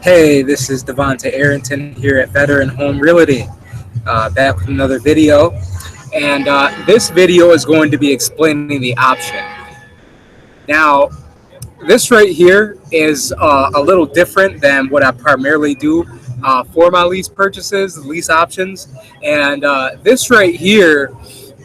Hey, this is Devonta Arrington here at Veteran Home Realty, back with another video. And this video is going to be explaining the option. Now, this right here is a little different than what I primarily do for my lease purchases, lease options. And this right here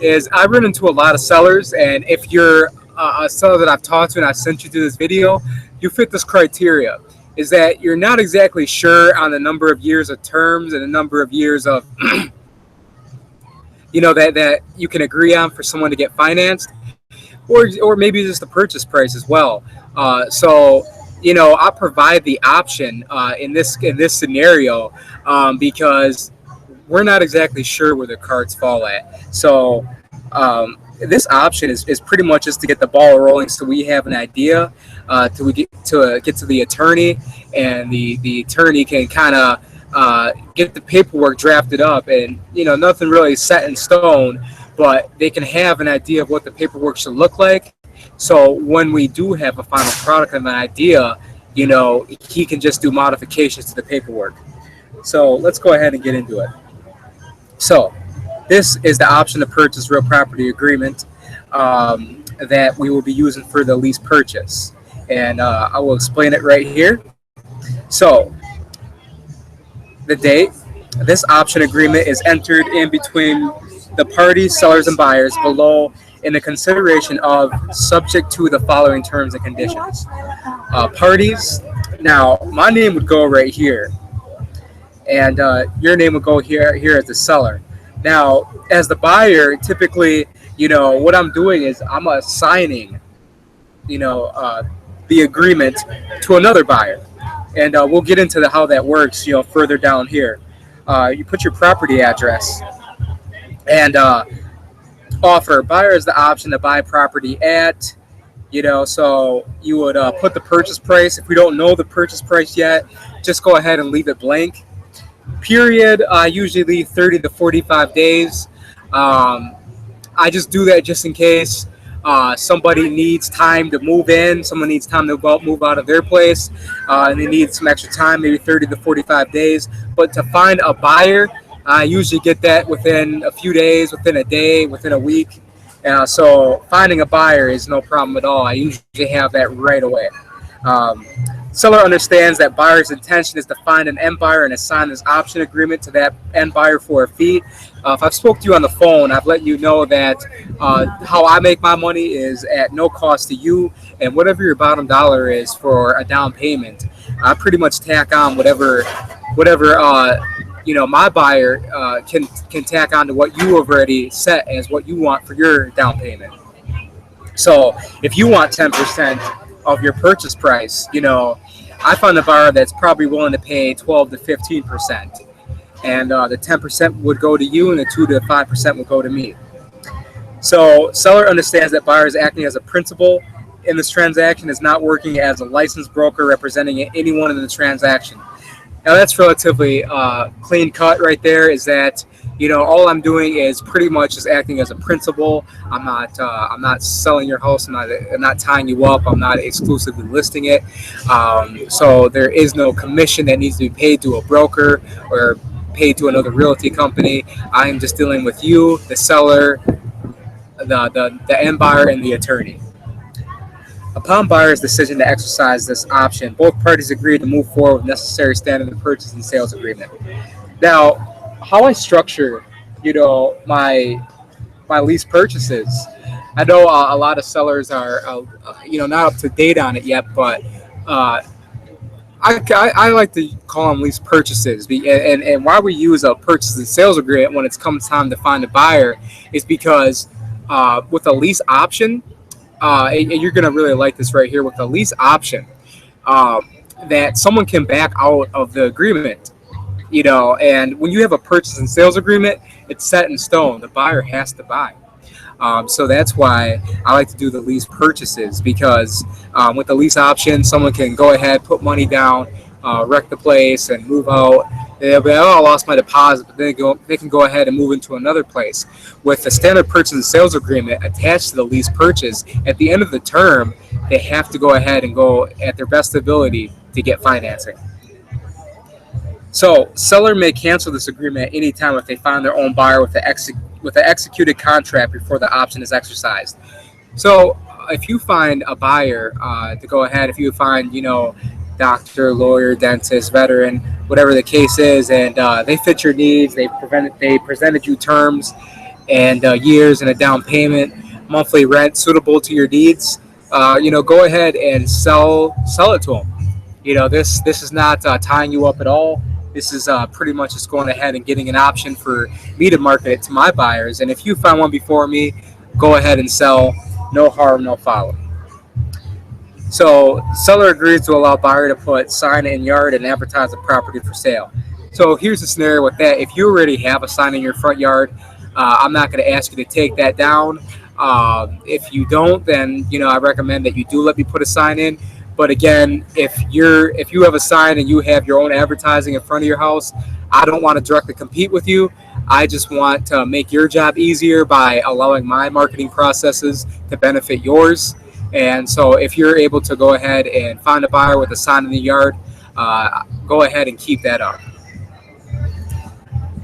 is I run into a lot of sellers, and if you're a seller that I've talked to and I've sent you to this video, you fit this criteria. Is that you're not exactly sure on the number of years of terms and the number of years of that you can agree on for someone to get financed, or maybe just the purchase price as well. I provide the option in this scenario because we're not exactly sure where the cards fall at. So this option is pretty much just to get the ball rolling, so we have an idea till we get to the attorney, and the attorney can kind of get the paperwork drafted up, and nothing really set in stone, but they can have an idea of what the paperwork should look like. So when we do have a final product and an idea, he can just do modifications to the paperwork. So let's go ahead and get into it. So this is the option to purchase real property agreement that we will be using for the lease purchase. And I will explain it right here. So the date, this option agreement is entered in between the parties, sellers and buyers below, in the consideration of subject to the following terms and conditions. Parties, now my name would go right here, and your name would go here as the seller. Now, as the buyer, typically, what I'm doing is I'm assigning, the agreement to another buyer. And we'll get into how that works, further down here. You put your property address and offer buyers the option to buy property at, so you would put the purchase price. If we don't know the purchase price yet, just go ahead and leave it blank. Period, I usually leave 30 to 45 days. I just do that just in case somebody needs time to move in, someone needs time to move out of their place, and they need some extra time, maybe 30 to 45 days. But to find a buyer, I usually get that within a few days, within a day, within a week. So finding a buyer is no problem at all. I usually have that right away. Seller understands that buyer's intention is to find an end buyer and assign this option agreement to that end buyer for a fee. If I've spoke to you on the phone, I've let you know that how I make my money is at no cost to you, and whatever your bottom dollar is for a down payment, I pretty much tack on whatever my buyer can tack on to what you have already set as what you want for your down payment. So if you want 10% of your purchase price, I find a buyer that's probably willing to pay 12 to 15%, and the 10% would go to you, and the 2 to 5% would go to me. So seller understands that buyer is acting as a principal in this transaction, is not working as a licensed broker representing anyone in the transaction. Now that's relatively clean cut right there. Is that all I'm doing is pretty much just acting as a principal. I'm not selling your house. I'm not tying you up. I'm not exclusively listing it. So there is no commission that needs to be paid to a broker or paid to another realty company. I am just dealing with you, the seller, the end buyer, and the attorney. Upon buyer's decision to exercise this option, both parties agreed to move forward with necessary standard purchase and sales agreement. Now, how I structure, my lease purchases, I know a lot of sellers are, not up to date on it yet, but I like to call them lease purchases. And why we use a purchase and sales agreement when it's come time to find a buyer is because with a lease option, and you're going to really like this right here, with a lease option, that someone can back out of the agreement. And when you have a purchase and sales agreement, it's set in stone. The buyer has to buy. So that's why I like to do the lease purchases, because with the lease option, someone can go ahead, put money down, wreck the place, and move out. They'll be like, oh, I lost my deposit, but they can go ahead and move into another place. With the standard purchase and sales agreement attached to the lease purchase, at the end of the term, they have to go ahead and go at their best ability to get financing. So, seller may cancel this agreement at any time if they find their own buyer with the executed contract before the option is exercised. So, if you find a buyer to go ahead, if you find, doctor, lawyer, dentist, veteran, whatever the case is, and they fit your needs, they presented you terms and years and a down payment, monthly rent suitable to your needs, go ahead and sell it to them. This is not tying you up at all. This is pretty much just going ahead and getting an option for me to market it to my buyers. And if you find one before me, go ahead and sell. No harm, no foul. So, seller agrees to allow buyer to put sign in yard and advertise the property for sale. So here's the scenario with that. If you already have a sign in your front yard, I'm not going to ask you to take that down. If you don't, then I recommend that you do let me put a sign in. But again, if you have a sign and you have your own advertising in front of your house, I don't want to directly compete with you. I just want to make your job easier by allowing my marketing processes to benefit yours. And so if you're able to go ahead and find a buyer with a sign in the yard, go ahead and keep that up.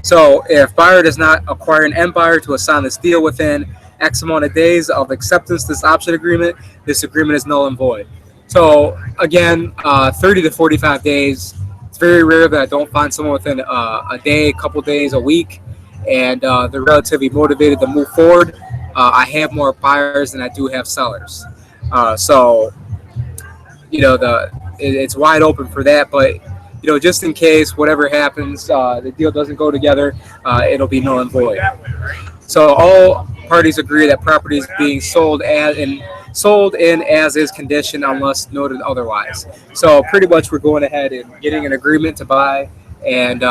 So if buyer does not acquire an end buyer to assign this deal within X amount of days of acceptance of this option agreement, this agreement is null and void. So again, 30 to 45 days. It's very rare that I don't find someone within a day, a couple days, a week, and they're relatively motivated to move forward. I have more buyers than I do have sellers. So it's wide open for that. But just in case whatever happens, the deal doesn't go together, it'll be null and void. So all parties agree that property is being sold in as is condition unless noted otherwise. So pretty much we're going ahead and getting an agreement to buy, and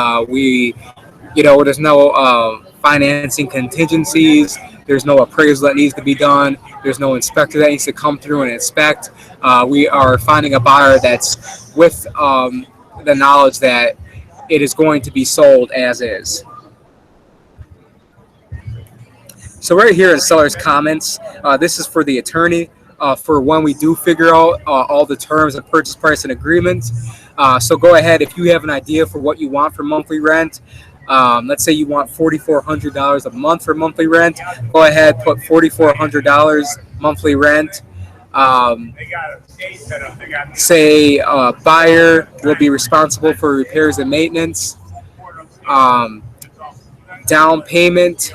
there's no financing contingencies. There's no appraisal that needs to be done. There's no inspector that needs to come through and inspect. We are finding a buyer that's with the knowledge that it is going to be sold as is. So right here in seller's comments, this is for the attorney for when we do figure out all the terms of purchase price and agreements. So go ahead, if you have an idea for what you want for monthly rent, let's say you want $4,400 a month for monthly rent, go ahead, put $4,400 monthly rent. Say buyer will be responsible for repairs and maintenance. Down payment,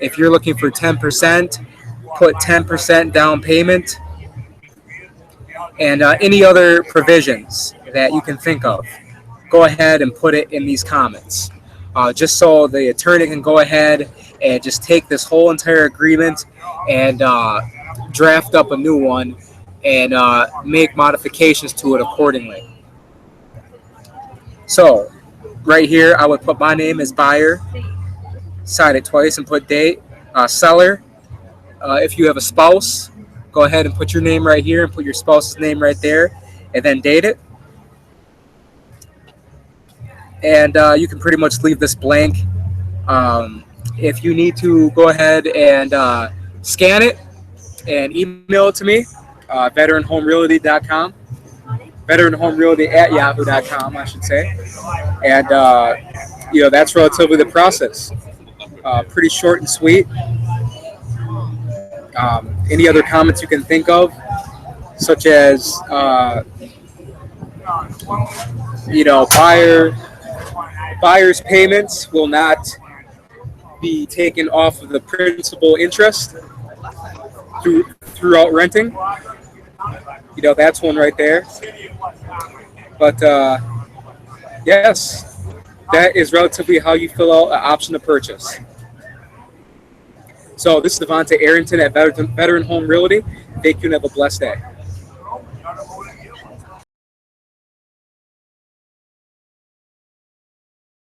if you're looking for 10%, put 10% down payment. And any other provisions that you can think of, go ahead and put it in these comments. Just so the attorney can go ahead and just take this whole entire agreement and draft up a new one and make modifications to it accordingly. So right here, I would put my name as buyer, sign it twice and put date. Seller, if you have a spouse, go ahead and put your name right here and put your spouse's name right there and then date it. And you can pretty much leave this blank. If you need to, go ahead and scan it and email it to me, veteranhomerealty.com, veteranhomerealty@yahoo.com, I should say. And, that's relatively the process. Pretty short and sweet. Any other comments you can think of, such as, buyer's payments will not be taken off of the principal interest throughout renting. That's one right there. But yes, that is relatively how you fill out an option to purchase. So this is Devontae Arrington at Veteran Home Realty. Thank you and have a blessed day.